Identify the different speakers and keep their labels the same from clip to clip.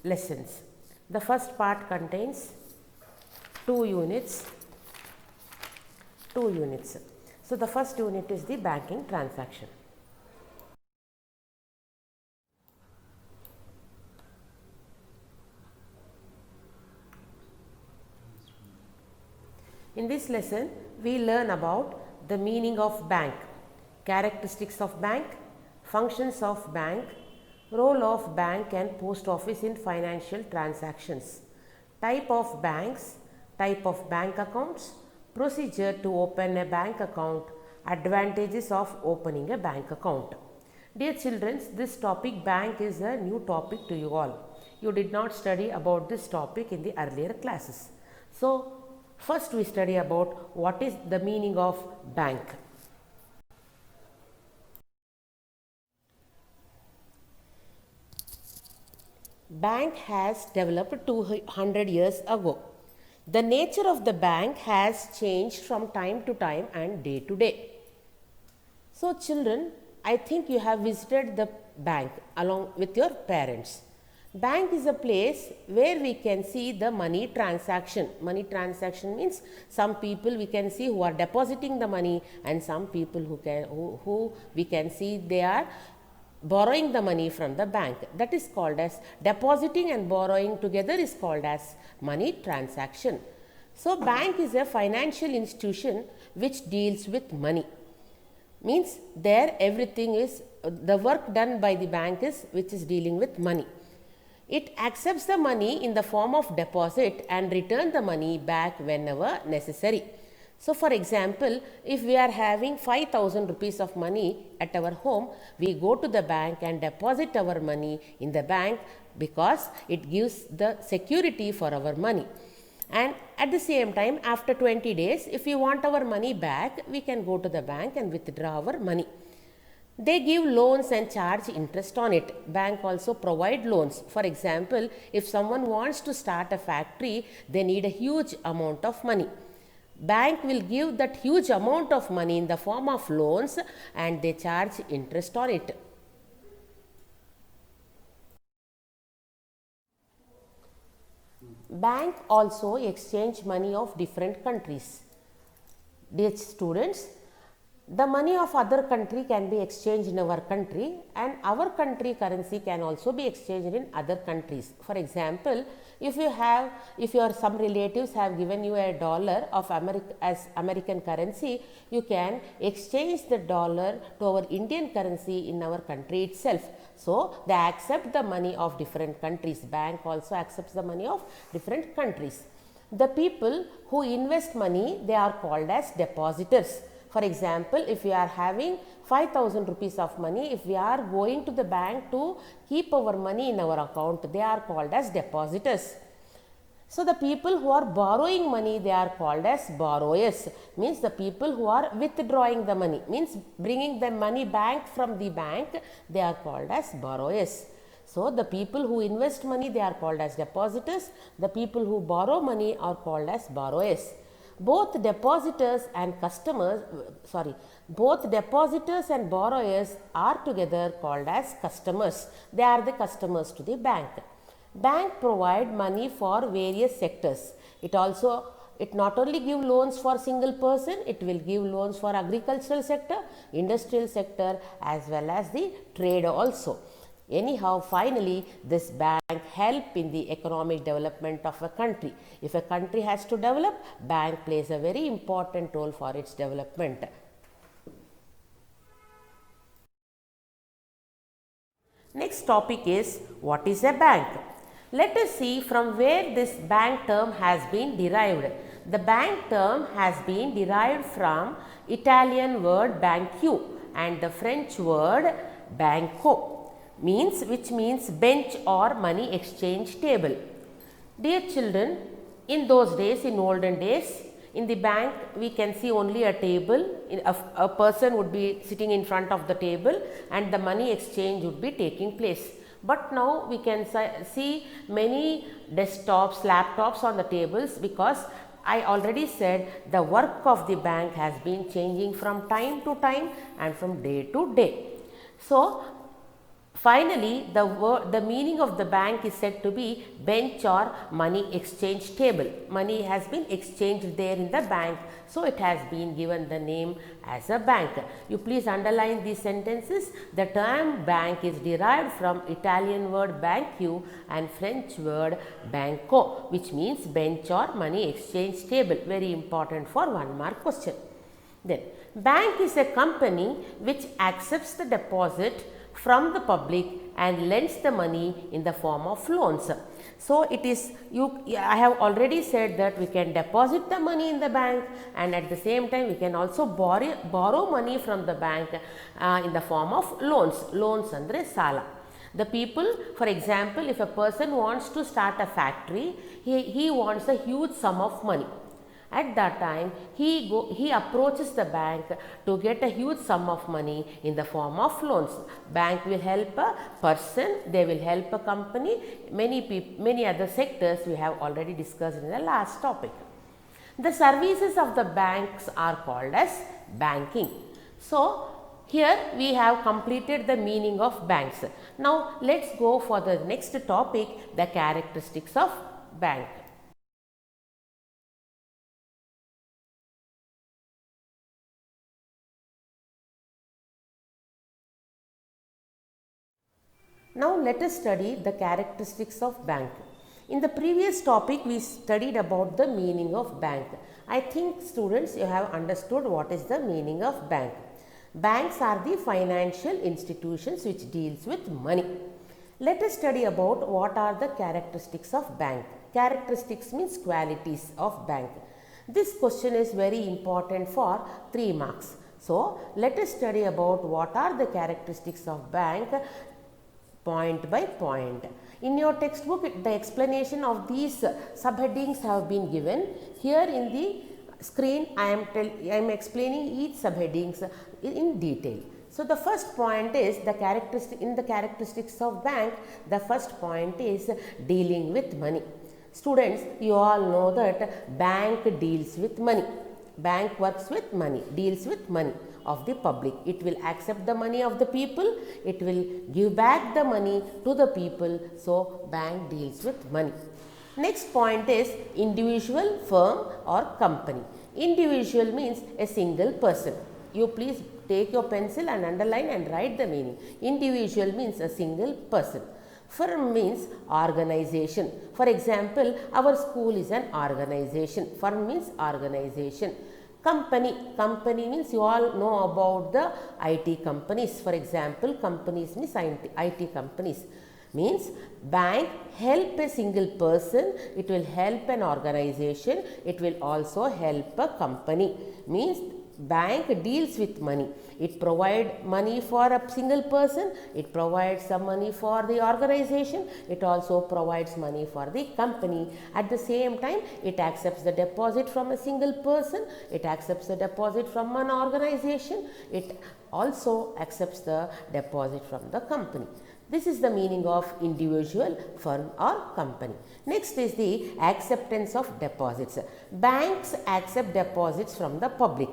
Speaker 1: lessons. The first part contains 2 units. So, the first unit is the banking transaction. In this lesson, we learn about the meaning of bank, characteristics of bank, functions of bank, role of bank and post office in financial transactions, type of banks, type of bank accounts, procedure to open a bank account, advantages of opening a bank account. Dear children, this topic bank is a new topic to you all. You did not study about this topic in the earlier classes. So, first we study about what is the meaning of bank. Bank has developed 200 years ago. The nature of the bank has changed from time to time and day to day. So, children, I think you have visited the bank along with your parents. Bank is a place where we can see the money transaction. Money transaction means some people we can see who are depositing the money, and some people who we can see they are borrowing the money from the bank. That is called as depositing and borrowing together is called as money transaction. So, bank is a financial institution which deals with money. Means there everything is the work done by the bank is which is dealing with money. It accepts the money in the form of deposit and return the money back whenever necessary. So, for example, if we are having 5,000 rupees of money at our home, we go to the bank and deposit our money in the bank because it gives the security for our money. And at the same time, after 20 days, if we want our money back, we can go to the bank and withdraw our money. They give loans and charge interest on it. Bank also provide loans. For example, if someone wants to start a factory, they need a huge amount of money. Bank will give that huge amount of money in the form of loans and they charge interest on it. Bank also exchange money of different countries. Dear students, the money of other country can be exchanged in our country, and our country currency can also be exchanged in other countries. For example, if your some relatives have given you a dollar of as American currency, you can exchange the dollar to our Indian currency in our country itself. So, they accept the money of different countries. Bank also accepts the money of different countries. The people who invest money, they are called as depositors. For example, if we are having 5,000 rupees of money, if we are going to the bank to keep our money in our account, they are called as depositors. So, the people who are borrowing money, they are called as borrowers. Means the people who are withdrawing the money, means bringing the money back from the bank, they are called as borrowers. So, the people who invest money, they are called as depositors. The people who borrow money are called as borrowers. Both depositors and borrowers are together called as customers. They are the customers to the bank. Bank provide money for various sectors. It not only give loans for single person, it will give loans for agricultural sector, industrial sector as well as the trade also. Anyhow, finally, this bank help in the economic development of a country. If a country has to develop, bank plays a very important role for its development. Next topic is what is a bank? Let us see from where this bank term has been derived. The bank term has been derived from Italian word banco and the French word banco. Which means bench or money exchange table. Dear children, in those days, in olden days, in the bank we can see only a table. A person would be sitting in front of the table and the money exchange would be taking place. But now we can see many desktops, laptops on the tables, because I already said the work of the bank has been changing from time to time and from day to day. So, Finally, the meaning of the bank is said to be bench or money exchange table. Money has been exchanged there in the bank, so it has been given the name as a bank. You please underline these sentences. The term bank is derived from Italian word banco and French word banco, which means bench or money exchange table. Very important for 1 mark question. Then, bank is a company which accepts the deposit from the public and lends the money in the form of loans. So, it is I have already said that we can deposit the money in the bank, and at the same time we can also borrow money from the bank in the form of loans. Loans andre sala. The people, for example, if a person wants to start a factory, he wants a huge sum of money. At that time, he approaches the bank to get a huge sum of money in the form of loans. Bank will help a person, they will help a company, many other sectors we have already discussed in the last topic. The services of the banks are called as banking. So, here we have completed the meaning of banks. Now, let us go for the next topic, the characteristics of bank. Now, let us study the characteristics of bank. In the previous topic, we studied about the meaning of bank. I think students, you have understood what is the meaning of bank. Banks are the financial institutions which deals with money. Let us study about what are the characteristics of bank. Characteristics means qualities of bank. This question is very important for 3 marks. So, let us study about what are the characteristics of bank point by point. In your textbook, the explanation of these subheadings have been given. Here in the screen, I am explaining each subheadings in detail. So, the first point is the characteristics of bank. The first point is dealing with money. Students, you all know that bank deals with money. Bank works with money, deals with money of the public. It will accept the money of the people, it will give back the money to the people. So, bank deals with money. Next point is individual, firm or company. Individual means a single person. You please take your pencil and underline and write the meaning. Individual means a single person. Firm means organization. For example, our school is an organization. Firm means organization. Company. Company means you all know about the IT companies. For example, companies means IT companies. Means bank help a single person, it will help an organization, it will also help a company. Means bank deals with money. It provides money for a single person, it provides some money for the organization, it also provides money for the company. At the same time, it accepts the deposit from a single person, it accepts the deposit from an organization, it also accepts the deposit from the company. This is the meaning of individual, firm or company. Next is the acceptance of deposits. Banks accept deposits from the public.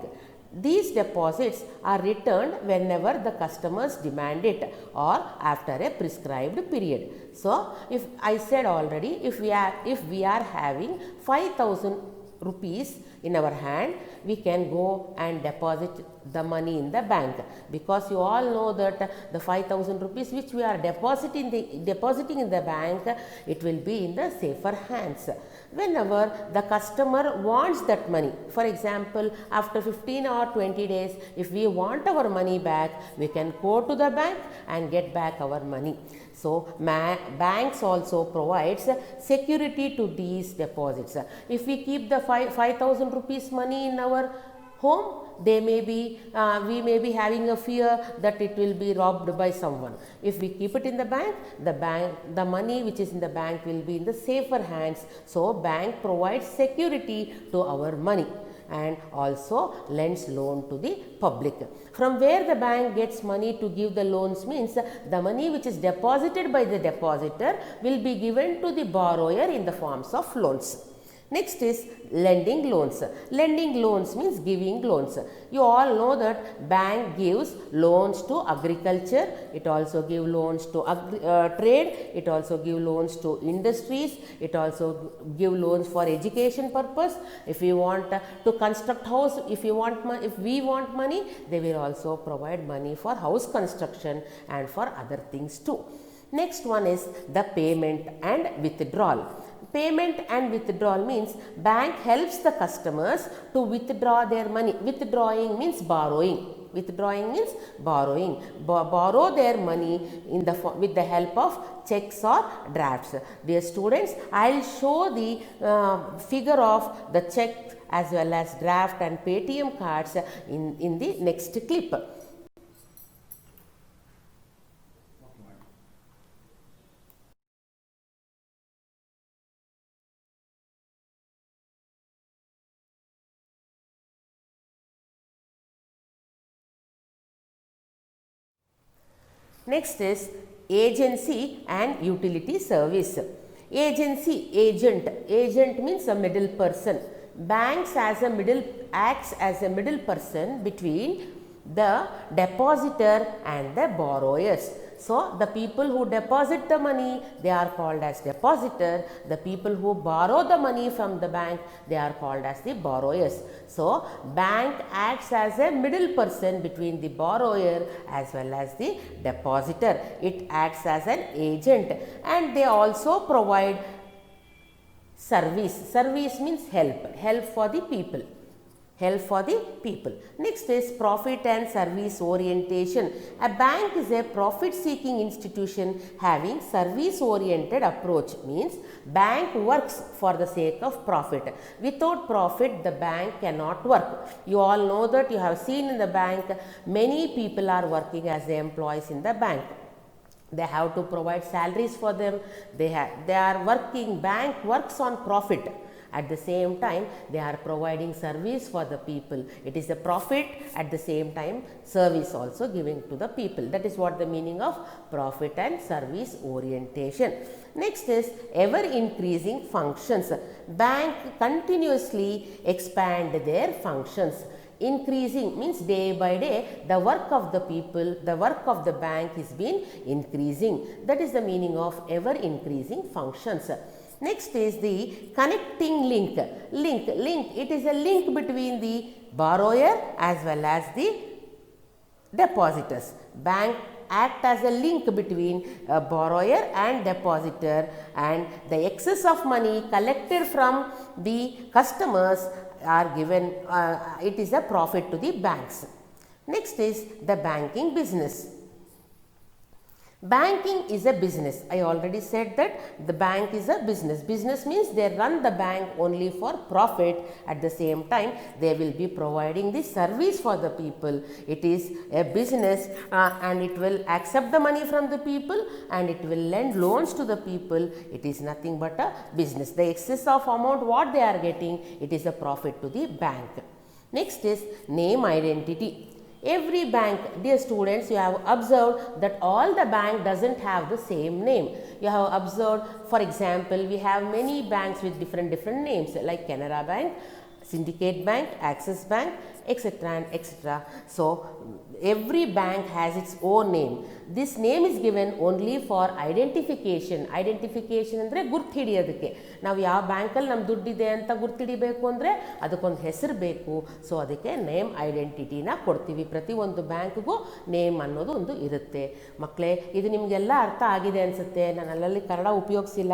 Speaker 1: These deposits are returned whenever the customers demand it or after a prescribed period. So, if I said already, if we are having 5,000 rupees in our hand, we can go and deposit the money in the bank, because you all know that the 5,000 rupees which we are depositing in the bank, it will be in the safer hands. Whenever the customer wants that money, for example, after 15 or 20 days, if we want our money back, we can go to the bank and get back our money. So, banks also provides security to these deposits. If we keep the 5,000 rupees money in our home, we may be having a fear that it will be robbed by someone. If we keep it in the bank, the money which is in the bank will be in the safer hands. So, bank provides security to our money and also lends loan to the public. From where the bank gets money to give the loans means the money which is deposited by the depositor will be given to the borrower in the forms of loans. Next is lending loans. Lending loans means giving loans. You all know that bank gives loans to agriculture, it also gives loans to trade, it also gives loans to industries, it also gives loans for education purpose. If you want to construct house, if we want money, they will also provide money for house construction and for other things too. Next one is the payment and withdrawal. Payment and withdrawal means bank helps the customers to withdraw their money. Withdrawing means borrowing. Withdrawing means borrowing. Borrow their money with the help of checks or drafts. Dear students, I will show the figure of the check as well as draft and Paytm cards in the next clip. Next is agency and utility service. Agency, agent means a middle person. Banks acts as a middle person between the depositor and the borrowers. So, the people who deposit the money, they are called as depositor. The people who borrow the money from the bank, they are called as the borrowers. So, bank acts as a middle person between the borrower as well as the depositor. It acts as an agent, and they also provide service. Service means help for the people. Next is profit and service orientation. A bank is a profit seeking institution having service oriented approach. Means bank works for the sake of profit. Without profit, the bank cannot work. You all know that, you have seen in the bank, many people are working as the employees in the bank. They have to provide salaries for them. They are working, bank works on profit. At the same time, they are providing service for the people. It is a profit, at the same time service also giving to the people. That is what the meaning of profit and service orientation. Next is ever increasing functions. Bank continuously expand their functions. Increasing means day by day the work of the people, the work of the bank is been increasing. That is the meaning of ever increasing functions. Next is the connecting link. Link, it is a link between the borrower as well as the depositors. Bank act as a link between a borrower and depositor, and the excess of money collected from the customers are given, it is a profit to the banks. Next is the banking business. Banking is a business. I already said that the bank is a business. Business means they run the bank only for profit. At the same time, they will be providing the service for the people. It is a business and it will accept the money from the people and it will lend loans to the people. It is nothing but a business. The excess of amount what they are getting, it is a profit to the bank. Next is name identity. Every bank, dear students, you have observed that all the bank doesn't have the same name. You have observed, for example, we have many banks with different names like Canara Bank, Syndicate Bank, Axis Bank, etc. and etc. So, every bank has its own name. This name is given only for identification. Identification ಅಂದರೆ ಗುರ್ತು ಹಿಡಿಯೋದಕ್ಕೆ. ನಾವು ಯಾವ ಬ್ಯಾಂಕಲ್ಲಿ ನಮ್ಮ ದುಡ್ಡಿದೆ ಅಂತ ಗುರ್ತು ಹಿಡಿಬೇಕು ಅಂದರೆ ಅದಕ್ಕೊಂದು ಹೆಸರು ಬೇಕು. ಸೊ ಅದಕ್ಕೆ ನೇಮ್ ಐಡೆಂಟಿಟಿನ ಕೊಡ್ತೀವಿ. ಪ್ರತಿಯೊಂದು ಬ್ಯಾಂಕ್ಗೂ ನೇಮ್ ಅನ್ನೋದು ಒಂದು ಇರುತ್ತೆ. ಮಕ್ಕಳೇ, ಇದು ನಿಮಗೆಲ್ಲ ಅರ್ಥ ಆಗಿದೆ ಅನಿಸುತ್ತೆ. ನಾನು ಅಲ್ಲಲ್ಲಿ ಕನ್ನಡ ಉಪಯೋಗಿಸಿಲ್ಲ,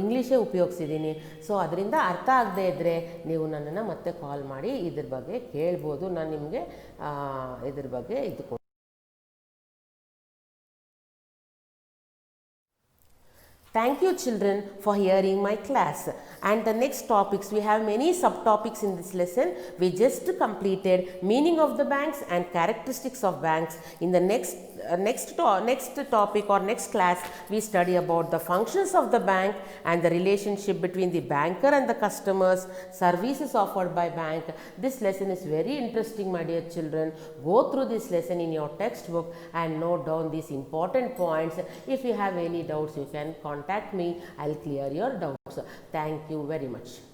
Speaker 1: ಇಂಗ್ಲೀಷೇ ಉಪಯೋಗಿಸಿದ್ದೀನಿ. ಸೊ ಅದರಿಂದ ಅರ್ಥ ಆಗದೇ ಇದ್ದರೆ ನೀವು ನನ್ನನ್ನು ಮತ್ತೆ ಕಾಲ್ ಮಾಡಿ ಇದ್ರ ಬಗ್ಗೆ ಕೇಳ್ಬೋದು. ನಾನು ನಿಮಗೆ ಇದ್ರ ಬಗ್ಗೆ ಇದು Thank you children for hearing my class. And the next topics, we have many subtopics in this lesson. We just completed meaning of the banks and characteristics of banks. In the next topic or next class, we study about the functions of the bank and the relationship between the banker and the customers, services offered by bank. This lesson is very interesting, my dear children. Go through this lesson in your textbook and note down these important points. If you have any doubts, you can contact me. I'll clear your doubts. doubts. Thank you very much.